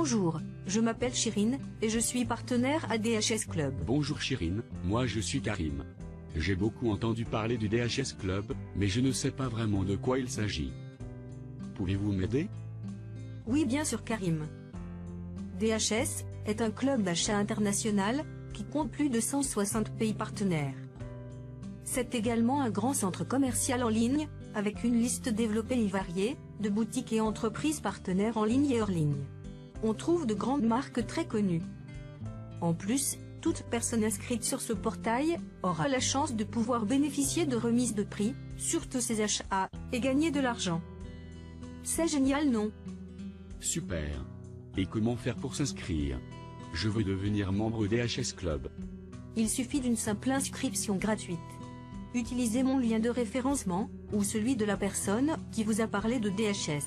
Bonjour, je m'appelle Chirine, et je suis partenaire à DHS Club. Bonjour Chirine, moi je suis Karim. J'ai beaucoup entendu parler du DHS Club, mais je ne sais pas vraiment de quoi il s'agit. Pouvez-vous m'aider? Oui, bien sûr Karim. DHS est un club d'achat international qui compte plus de 160 pays partenaires. C'est également un grand centre commercial en ligne, avec une liste développée et variée, de boutiques et entreprises partenaires en ligne et hors ligne. On trouve de grandes marques très connues. En plus, toute personne inscrite sur ce portail aura la chance de pouvoir bénéficier de remises de prix sur tous ses achats et gagner de l'argent. C'est génial, non? Super. Et comment faire pour s'inscrire? Je veux devenir membre DHS Club. Il suffit d'une simple inscription gratuite. Utilisez mon lien de référencement, ou celui de la personne qui vous a parlé de DHS.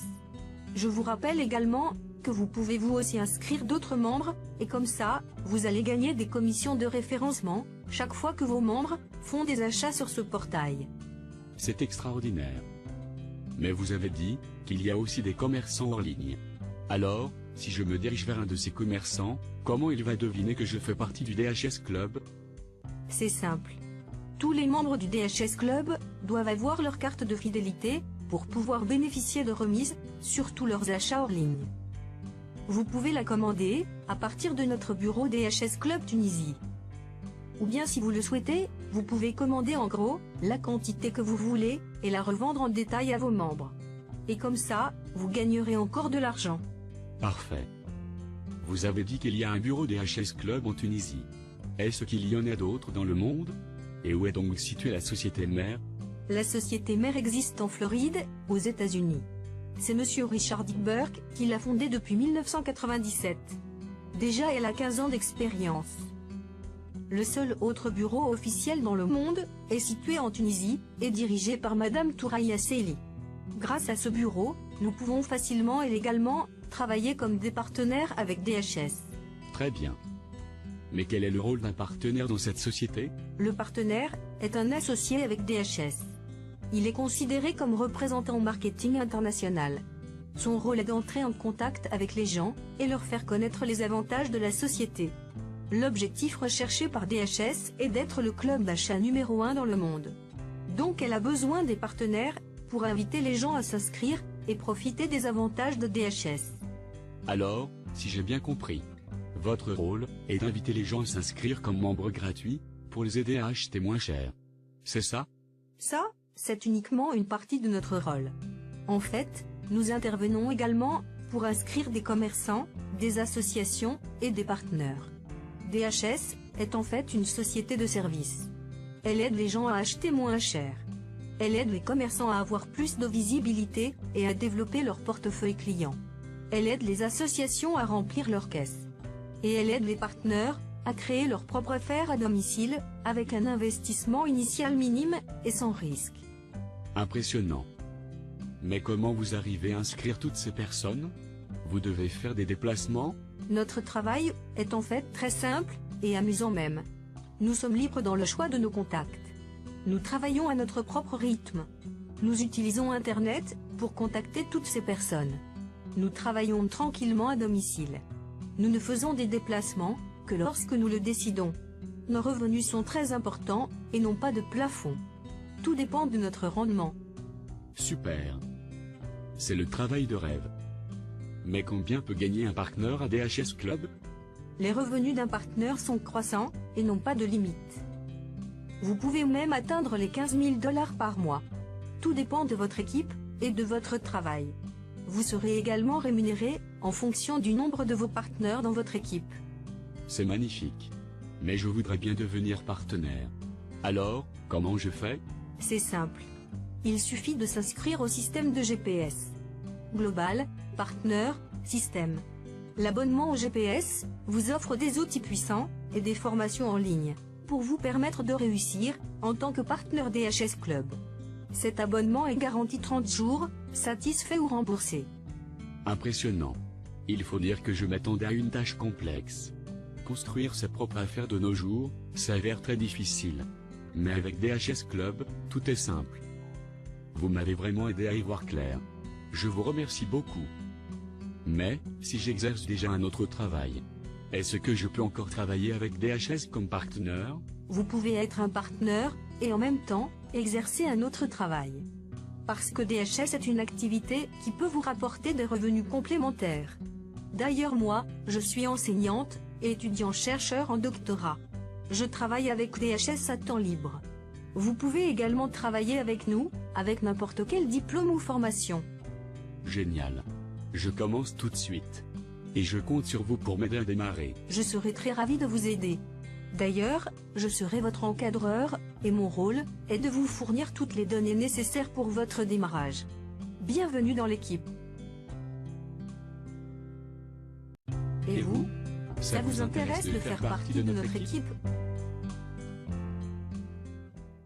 Je vous rappelle également que vous pouvez vous aussi inscrire d'autres membres, et comme ça, vous allez gagner des commissions de référencement, chaque fois que vos membres font des achats sur ce portail. C'est extraordinaire. Mais vous avez dit qu'il y a aussi des commerçants hors ligne. Alors, si je me dirige vers un de ces commerçants, comment il va deviner que je fais partie du DHS Club? C'est simple. Tous les membres du DHS Club doivent avoir leur carte de fidélité pour pouvoir bénéficier de remises sur tous leurs achats hors ligne. Vous pouvez la commander à partir de notre bureau DHS Club Tunisie. Ou bien si vous le souhaitez, vous pouvez commander en gros la quantité que vous voulez et la revendre en détail à vos membres. Et comme ça, vous gagnerez encore de l'argent. Parfait. Vous avez dit qu'il y a un bureau DHS Club en Tunisie. Est-ce qu'il y en a d'autres dans le monde? Et où est donc située la société mère? La société mère existe en Floride, aux États-Unis. C'est monsieur Richard Dickburk qui l'a fondée depuis 1997. Déjà elle a 15 ans d'expérience. Le seul autre bureau officiel dans le monde est situé en Tunisie et dirigé par madame Touraya Seli. Grâce à ce bureau, nous pouvons facilement et légalement travailler comme des partenaires avec DHS. Très bien. Mais quel est le rôle d'un partenaire dans cette société? Le partenaire est un associé avec DHS. Il est considéré comme représentant marketing international. Son rôle est d'entrer en contact avec les gens et leur faire connaître les avantages de la société. L'objectif recherché par DHS est d'être le club d'achat numéro 1 dans le monde. Donc elle a besoin des partenaires pour inviter les gens à s'inscrire et profiter des avantages de DHS. Alors, si j'ai bien compris, votre rôle est d'inviter les gens à s'inscrire comme membres gratuits pour les aider à acheter moins cher. C'est ça? Ça, c'est uniquement une partie de notre rôle. En fait, nous intervenons également pour inscrire des commerçants, des associations et des partenaires. DHS est en fait une société de services. Elle aide les gens à acheter moins cher. Elle aide les commerçants à avoir plus de visibilité et à développer leur portefeuille client. Elle aide les associations à remplir leurs caisses. Et elle aide les partenaires à créer leur propre affaire à domicile, avec un investissement initial minime et sans risque. Impressionnant. Mais comment vous arrivez à inscrire toutes ces personnes? Vous devez faire des déplacements? Notre travail est en fait très simple et amusant même. Nous sommes libres dans le choix de nos contacts. Nous travaillons à notre propre rythme. Nous utilisons Internet pour contacter toutes ces personnes. Nous travaillons tranquillement à domicile. Nous ne faisons des déplacements que lorsque nous le décidons. Nos revenus sont très importants et n'ont pas de plafond. Tout dépend de notre rendement. Super. C'est le travail de rêve. Mais combien peut gagner un partenaire à DHS Club? Les revenus d'un partenaire sont croissants et n'ont pas de limite. Vous pouvez même atteindre les 15 000 $ par mois. Tout dépend de votre équipe et de votre travail. Vous serez également rémunéré en fonction du nombre de vos partenaires dans votre équipe. C'est magnifique. Mais je voudrais bien devenir partenaire. Alors, comment je fais? C'est simple. Il suffit de s'inscrire au système de GPS. Global, Partner, Système. L'abonnement au GPS vous offre des outils puissants et des formations en ligne pour vous permettre de réussir en tant que partenaire DHS Club. Cet abonnement est garanti 30 jours, satisfait ou remboursé. Impressionnant. Il faut dire que je m'attendais à une tâche complexe. Construire ses propres affaires de nos jours s'avère très difficile. Mais avec DHS Club, tout est simple. Vous m'avez vraiment aidé à y voir clair. Je vous remercie beaucoup. Mais, si j'exerce déjà un autre travail, est-ce que je peux encore travailler avec DHS comme partenaire? Vous pouvez être un partenaire, et en même temps, exercer un autre travail. Parce que DHS est une activité qui peut vous rapporter des revenus complémentaires. D'ailleurs moi, je suis enseignante, et étudiant-chercheur en doctorat. Je travaille avec DHS à temps libre. Vous pouvez également travailler avec nous, avec n'importe quel diplôme ou formation. Génial. Je commence tout de suite. Et je compte sur vous pour m'aider à démarrer. Je serai très ravi de vous aider. D'ailleurs, je serai votre encadreur, et mon rôle est de vous fournir toutes les données nécessaires pour votre démarrage. Bienvenue dans l'équipe. Et vous, ça vous intéresse de faire partie de notre équipe ?